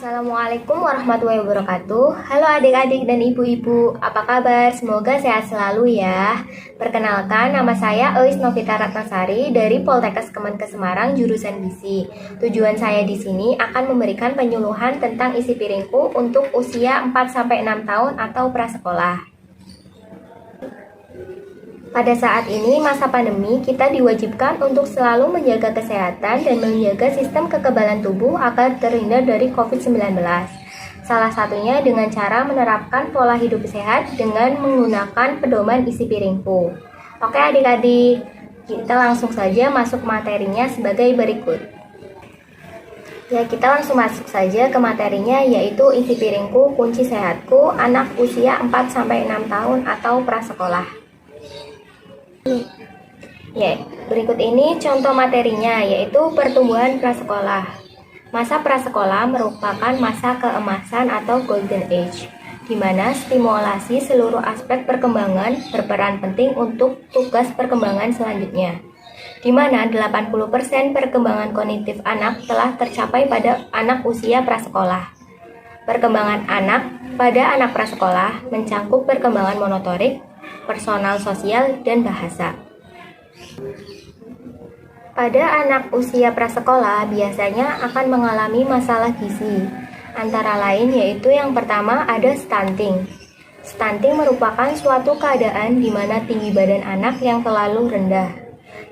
Assalamualaikum warahmatullahi wabarakatuh. Halo adik-adik dan ibu-ibu, apa kabar? Semoga sehat selalu ya. Perkenalkan, nama saya Elis Novita Ratnasari dari Poltekkes Kemenkes Semarang jurusan Gizi. Tujuan saya di sini akan memberikan penyuluhan tentang isi piringku untuk usia 4-6 tahun atau prasekolah. Pada saat ini masa pandemi, kita diwajibkan untuk selalu menjaga kesehatan dan menjaga sistem kekebalan tubuh agar terhindar dari COVID-19. Salah satunya dengan cara menerapkan pola hidup sehat dengan menggunakan pedoman isi piringku. Oke adik-adik, kita langsung saja masuk materinya sebagai berikut. Ya, kita langsung masuk saja ke materinya, yaitu isi piringku, kunci sehatku, anak usia 4-6 tahun atau prasekolah. Ya, berikut ini contoh materinya, yaitu pertumbuhan prasekolah. Masa prasekolah merupakan masa keemasan atau golden age, di mana stimulasi seluruh aspek perkembangan berperan penting untuk tugas perkembangan selanjutnya, di mana 80% perkembangan kognitif anak telah tercapai pada anak usia prasekolah. Perkembangan anak pada anak prasekolah mencakup perkembangan motorik, personal sosial, dan bahasa. Pada anak usia prasekolah biasanya akan mengalami masalah gizi, antara lain yaitu yang pertama ada stunting. Stunting merupakan suatu keadaan di mana tinggi badan anak yang terlalu rendah.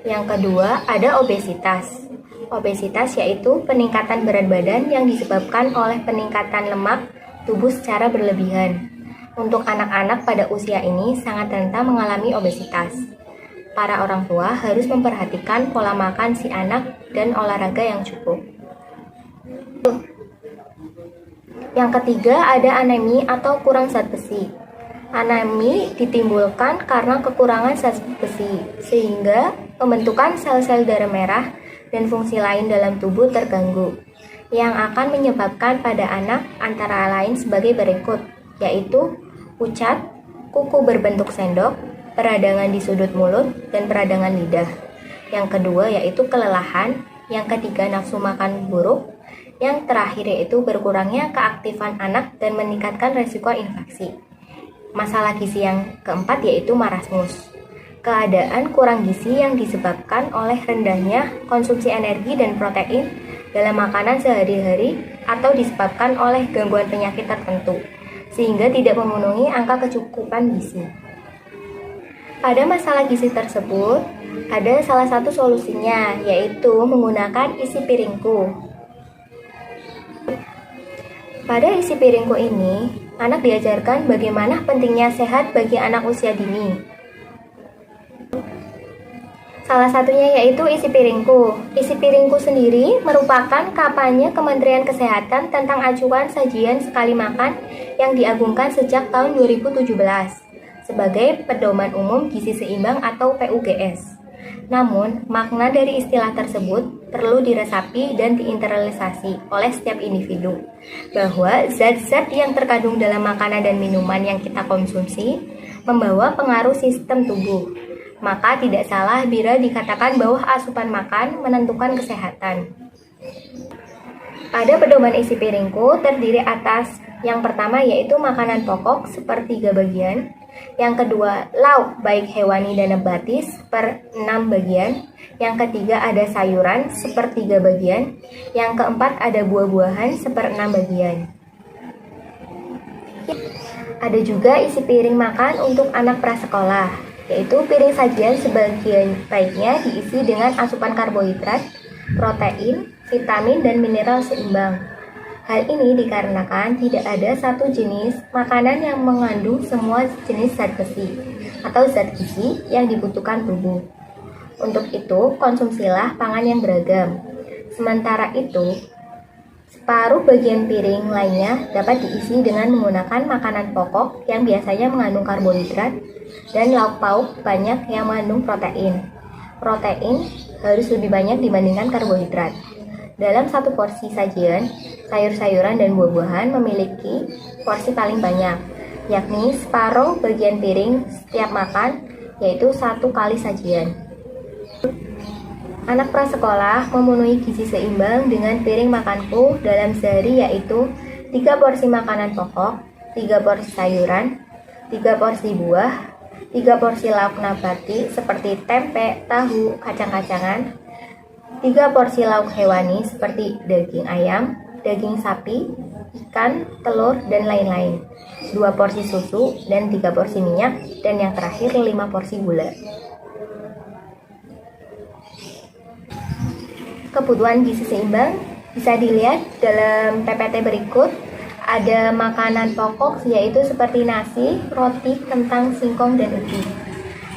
Yang kedua ada obesitas. Obesitas yaitu peningkatan berat badan yang disebabkan oleh peningkatan lemak tubuh secara berlebihan. Untuk anak-anak pada usia ini sangat rentan mengalami obesitas. Para orang tua harus memperhatikan pola makan si anak dan olahraga yang cukup. Yang ketiga ada anemi atau kurang zat besi. Anemi ditimbulkan karena kekurangan zat besi, sehingga pembentukan sel-sel darah merah dan fungsi lain dalam tubuh terganggu, yang akan menyebabkan pada anak antara lain sebagai berikut, yaitu pucat, kuku berbentuk sendok, peradangan di sudut mulut, dan peradangan lidah. Yang kedua yaitu kelelahan, yang ketiga nafsu makan buruk, yang terakhir yaitu berkurangnya keaktifan anak dan meningkatkan resiko infeksi. Masalah gizi yang keempat yaitu marasmus. Keadaan kurang gizi yang disebabkan oleh rendahnya konsumsi energi dan protein dalam makanan sehari-hari atau disebabkan oleh gangguan penyakit tertentu, sehingga tidak memenuhi angka kecukupan gizi. Pada masalah gizi tersebut, ada salah satu solusinya, yaitu menggunakan isi piringku. Pada isi piringku ini, anak diajarkan bagaimana pentingnya sehat bagi anak usia dini. Salah satunya yaitu isi piringku. Isi piringku sendiri merupakan kampanye Kementerian Kesehatan tentang acuan sajian sekali makan yang diagungkan sejak tahun 2017 sebagai pedoman umum gizi seimbang atau PUGS. Namun, makna dari istilah tersebut perlu diresapi dan diinternalisasi oleh setiap individu, bahwa zat-zat yang terkandung dalam makanan dan minuman yang kita konsumsi membawa pengaruh sistem tubuh. Maka tidak salah bila dikatakan bahwa asupan makan menentukan kesehatan. Pada pedoman isi piringku terdiri atas yang pertama yaitu makanan pokok sepertiga bagian, yang kedua lauk baik hewani dan nabati seper-6 bagian, yang ketiga ada sayuran sepertiga bagian, yang keempat ada buah-buahan seper-6 bagian. Ada juga isi piring makan untuk anak prasekolah, yaitu piring sajian sebagian baiknya diisi dengan asupan karbohidrat, protein, vitamin, dan mineral seimbang. Hal ini dikarenakan tidak ada satu jenis makanan yang mengandung semua jenis zat besi atau zat gizi yang dibutuhkan tubuh. Untuk itu, konsumsilah pangan yang beragam. Sementara itu, separuh bagian piring lainnya dapat diisi dengan menggunakan makanan pokok yang biasanya mengandung karbohidrat dan lauk pauk banyak yang mengandung protein. Protein harus lebih banyak dibandingkan karbohidrat. Dalam satu porsi sajian, sayur-sayuran dan buah-buahan memiliki porsi paling banyak, yakni separuh bagian piring setiap makan, yaitu 1 kali sajian. Anak prasekolah memenuhi gizi seimbang dengan piring makanku dalam sehari yaitu 3 porsi makanan pokok, 3 porsi sayuran, 3 porsi buah, 3 porsi lauk nabati seperti tempe, tahu, kacang-kacangan, 3 porsi lauk hewani seperti daging ayam, daging sapi, ikan, telur, dan lain-lain, 2 porsi susu, dan 3 porsi minyak, dan yang terakhir 5 porsi gula. Kebutuhan gizi seimbang bisa dilihat dalam PPT berikut. Ada makanan pokok yaitu seperti nasi, roti, kentang, singkong, dan ubi.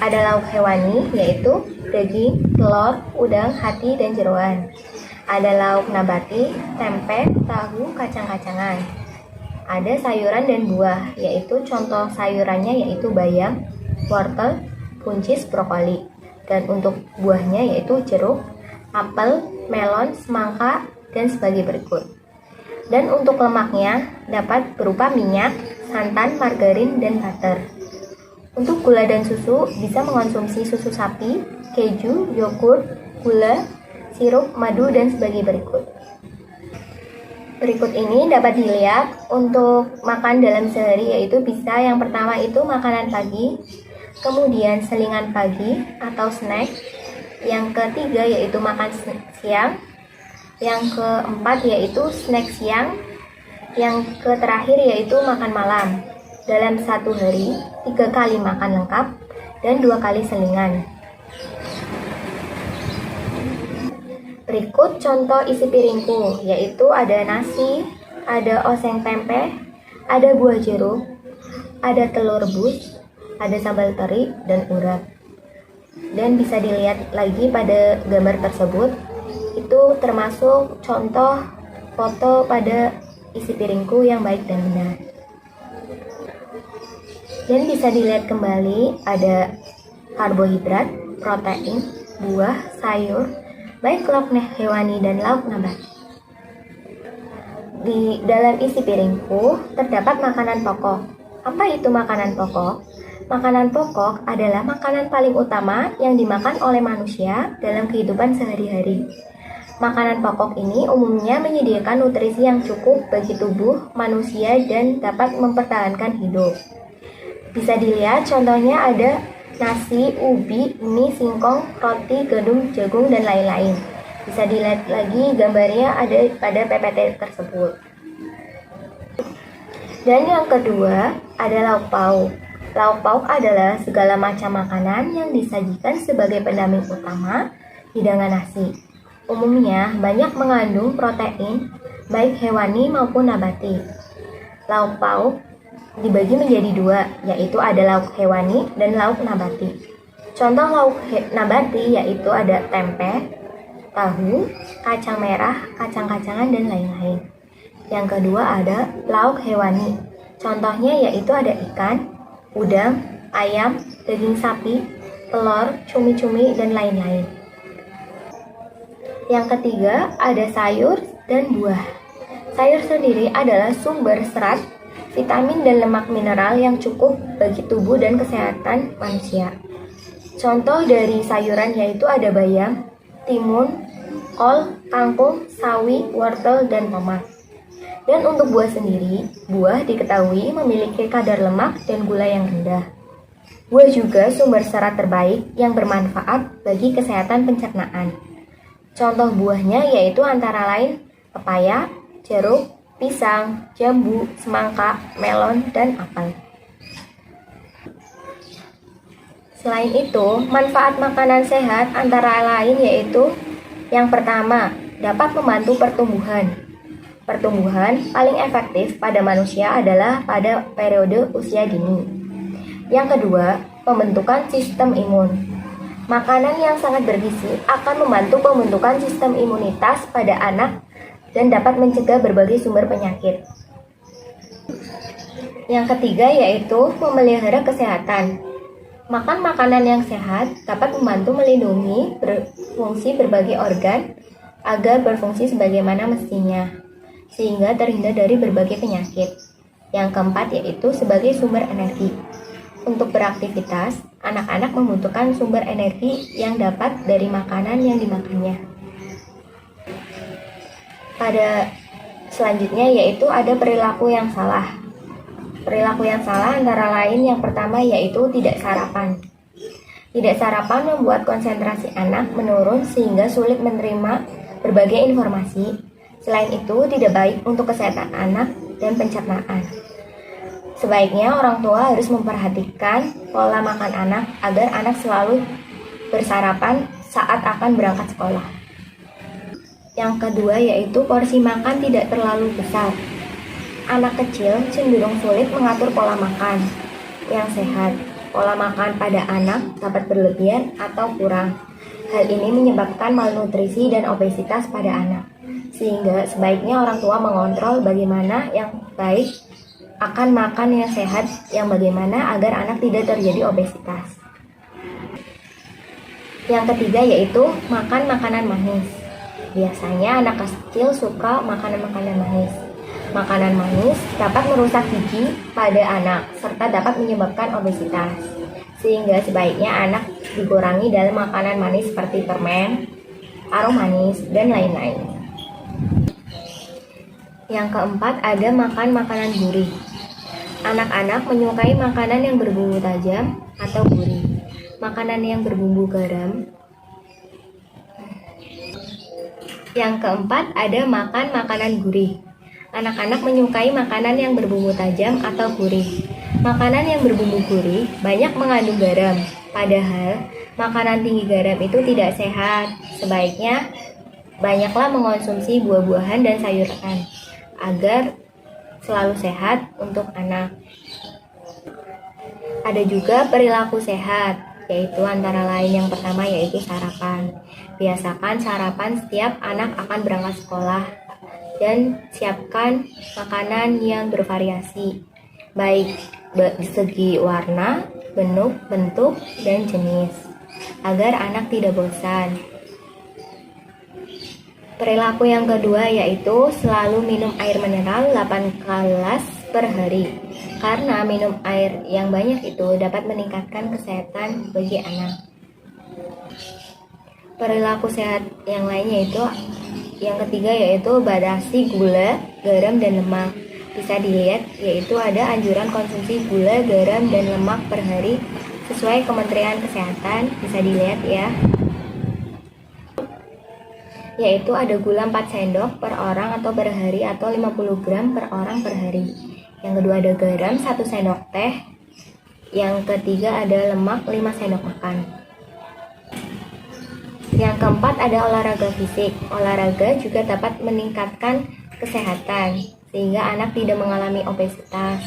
Ada lauk hewani yaitu daging, telur, udang, hati, dan jeroan. Ada lauk nabati, tempe, tahu, kacang-kacangan. Ada sayuran dan buah, yaitu contoh sayurannya yaitu bayam, wortel, buncis, brokoli. Dan untuk buahnya yaitu jeruk, apel, melon, semangka, dan sebagai berikut. Dan untuk lemaknya dapat berupa minyak, santan, margarin, dan butter. Untuk gula dan susu bisa mengonsumsi susu sapi, keju, yogurt, gula, sirup, madu, dan sebagai berikut. Berikut ini dapat dilihat untuk makan dalam sehari, yaitu bisa yang pertama itu makanan pagi, kemudian selingan pagi atau snack, yang ketiga yaitu makan siang, yang keempat yaitu snack siang, yang terakhir yaitu makan malam. Dalam satu hari 3 kali makan lengkap dan 2 kali selingan. Berikut contoh isi piringku, yaitu ada nasi, ada oseng tempe, ada buah jeruk, ada telur rebus, ada sambal teri, dan urap. Dan bisa dilihat lagi pada gambar tersebut, itu termasuk contoh foto pada isi piringku yang baik dan benar. Dan bisa dilihat kembali ada karbohidrat, protein, buah, sayur, baik lauk hewani dan lauk nabati. Di dalam isi piringku terdapat makanan pokok. Apa itu makanan pokok? Makanan pokok adalah makanan paling utama yang dimakan oleh manusia dalam kehidupan sehari-hari. Makanan pokok ini umumnya menyediakan nutrisi yang cukup bagi tubuh manusia dan dapat mempertahankan hidup. Bisa dilihat contohnya ada nasi, ubi, mie, singkong, roti, gandum, jagung, dan lain-lain. Bisa dilihat lagi gambarnya ada pada PPT tersebut. Dan yang kedua ada lauk pauk. Lauk pauk adalah segala macam makanan yang disajikan sebagai pendamping utama hidangan nasi. Umumnya banyak mengandung protein, baik hewani maupun nabati. Lauk pauk dibagi menjadi 2, yaitu ada lauk hewani dan lauk nabati. Contoh lauk nabati yaitu ada tempe, tahu, kacang merah, kacang-kacangan, dan lain-lain. Yang kedua ada lauk hewani. Contohnya yaitu ada ikan, udang, ayam, daging sapi, telur, cumi-cumi, dan lain-lain. Yang ketiga, ada sayur dan buah. Sayur sendiri adalah sumber serat, vitamin, dan lemak mineral yang cukup bagi tubuh dan kesehatan manusia. Contoh dari sayuran yaitu ada bayam, timun, kol, kangkung, sawi, wortel, dan tomat. Dan untuk buah sendiri, buah diketahui memiliki kadar lemak dan gula yang rendah. Buah juga sumber serat terbaik yang bermanfaat bagi kesehatan pencernaan. Contoh buahnya yaitu antara lain pepaya, jeruk, pisang, jambu, semangka, melon, dan apel. Selain itu, manfaat makanan sehat antara lain yaitu yang pertama, dapat membantu pertumbuhan. Pertumbuhan paling efektif pada manusia adalah pada periode usia dini. Yang kedua, pembentukan sistem imun. Makanan yang sangat bergizi akan membantu pembentukan sistem imunitas pada anak dan dapat mencegah berbagai sumber penyakit. Yang ketiga yaitu memelihara kesehatan. Makan makanan yang sehat dapat membantu melindungi berfungsi berbagai organ agar berfungsi sebagaimana mestinya, sehingga terhindar dari berbagai penyakit. Yang keempat yaitu sebagai sumber energi. Untuk beraktivitas, anak-anak membutuhkan sumber energi yang dapat dari makanan yang dimakannya. Pada Selanjutnya yaitu ada perilaku yang salah. Perilaku yang salah antara lain yang pertama yaitu tidak sarapan. Tidak sarapan membuat konsentrasi anak menurun sehingga sulit menerima berbagai informasi. Selain itu, tidak baik untuk kesehatan anak dan pencernaan. Sebaiknya orang tua harus memperhatikan pola makan anak agar anak selalu bersarapan saat akan berangkat sekolah. Yang kedua yaitu porsi makan tidak terlalu besar. Anak kecil cenderung sulit mengatur pola makan yang sehat. Pola makan pada anak dapat berlebihan atau kurang. Hal ini menyebabkan malnutrisi dan obesitas pada anak. Sehingga sebaiknya orang tua mengontrol bagaimana yang baik akan makan yang sehat yang bagaimana agar anak tidak terjadi obesitas. Yang ketiga yaitu makan makanan manis. Biasanya anak kecil suka makanan-makanan manis. Makanan manis dapat merusak gigi pada anak serta dapat menyebabkan obesitas. Sehingga sebaiknya anak dikurangi dalam makanan manis seperti permen, aroma manis, dan lain-lain. Yang keempat ada makan makanan gurih. Anak-anak menyukai makanan yang berbumbu tajam atau gurih. Makanan yang berbumbu garam. Yang keempat ada makan makanan gurih. Anak-anak menyukai makanan yang berbumbu tajam atau gurih. Makanan yang berbumbu gurih banyak mengandung garam. Padahal makanan tinggi garam itu tidak sehat. Sebaiknya banyaklah mengonsumsi buah-buahan dan sayuran agar selalu sehat untuk anak. Ada juga perilaku sehat, yaitu antara lain yang pertama yaitu sarapan. Biasakan sarapan setiap anak akan berangkat sekolah dan siapkan makanan yang bervariasi, baik segi warna, bentuk, dan jenis, agar anak tidak bosan. Perilaku yang kedua yaitu selalu minum air mineral 8 gelas per hari. Karena minum air yang banyak itu dapat meningkatkan kesehatan bagi anak. Perilaku sehat yang lainnya itu yang ketiga yaitu batasi gula, garam, dan lemak. Bisa dilihat yaitu ada anjuran konsumsi gula, garam, dan lemak per hari sesuai Kementerian Kesehatan. Bisa dilihat ya. Yaitu ada gula 4 sendok per orang atau per hari atau 50 gram per orang per hari. Yang kedua ada garam 1 sendok teh. Yang ketiga ada lemak 5 sendok makan. Yang keempat ada olahraga fisik. Olahraga juga dapat meningkatkan kesehatan sehingga anak tidak mengalami obesitas.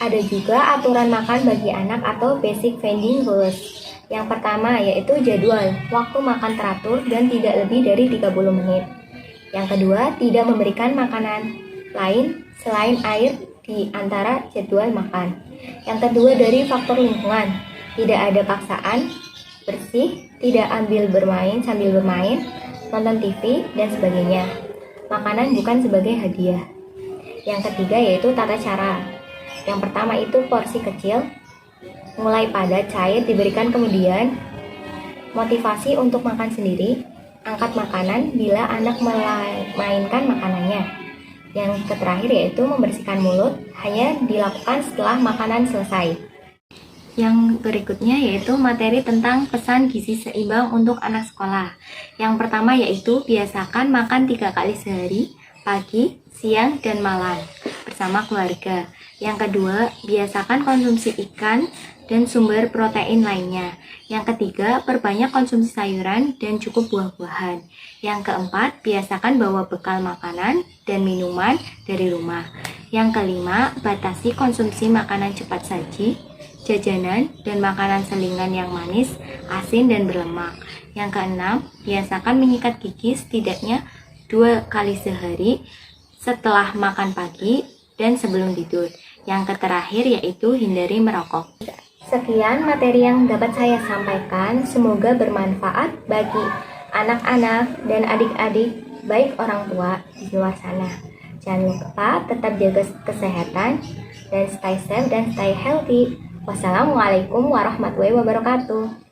Ada juga aturan makan bagi anak atau basic feeding rules. Yang pertama yaitu jadwal, waktu makan teratur dan tidak lebih dari 30 menit. Yang kedua, tidak memberikan makanan lain selain air di antara jadwal makan. Yang kedua dari faktor lingkungan, tidak ada paksaan, bersih, tidak sambil bermain, nonton TV, dan sebagainya. Makanan bukan sebagai hadiah. Yang ketiga yaitu tata cara. Yang pertama itu porsi kecil, mulai pada cair diberikan, kemudian motivasi untuk makan sendiri, angkat makanan bila anak memainkan makanannya. Yang terakhir yaitu membersihkan mulut, hanya dilakukan setelah makanan selesai. Yang berikutnya yaitu materi tentang pesan gizi seimbang untuk anak sekolah. Yang pertama yaitu biasakan makan 3 kali sehari, pagi, siang, dan malam bersama keluarga. Yang kedua, biasakan konsumsi ikan dan sumber protein lainnya. Yang ketiga, perbanyak konsumsi sayuran dan cukup buah-buahan. Yang keempat, biasakan bawa bekal makanan dan minuman dari rumah. Yang kelima, batasi konsumsi makanan cepat saji, jajanan, dan makanan selingan yang manis, asin, dan berlemak. Yang keenam, biasakan menyikat gigi setidaknya 2 kali sehari setelah makan pagi dan sebelum tidur. Yang terakhir yaitu hindari merokok. Sekian materi yang dapat saya sampaikan, semoga bermanfaat bagi anak-anak dan adik-adik, baik orang tua di luar sana. Jangan lupa tetap jaga kesehatan dan stay safe dan stay healthy. Wassalamualaikum warahmatullahi wabarakatuh.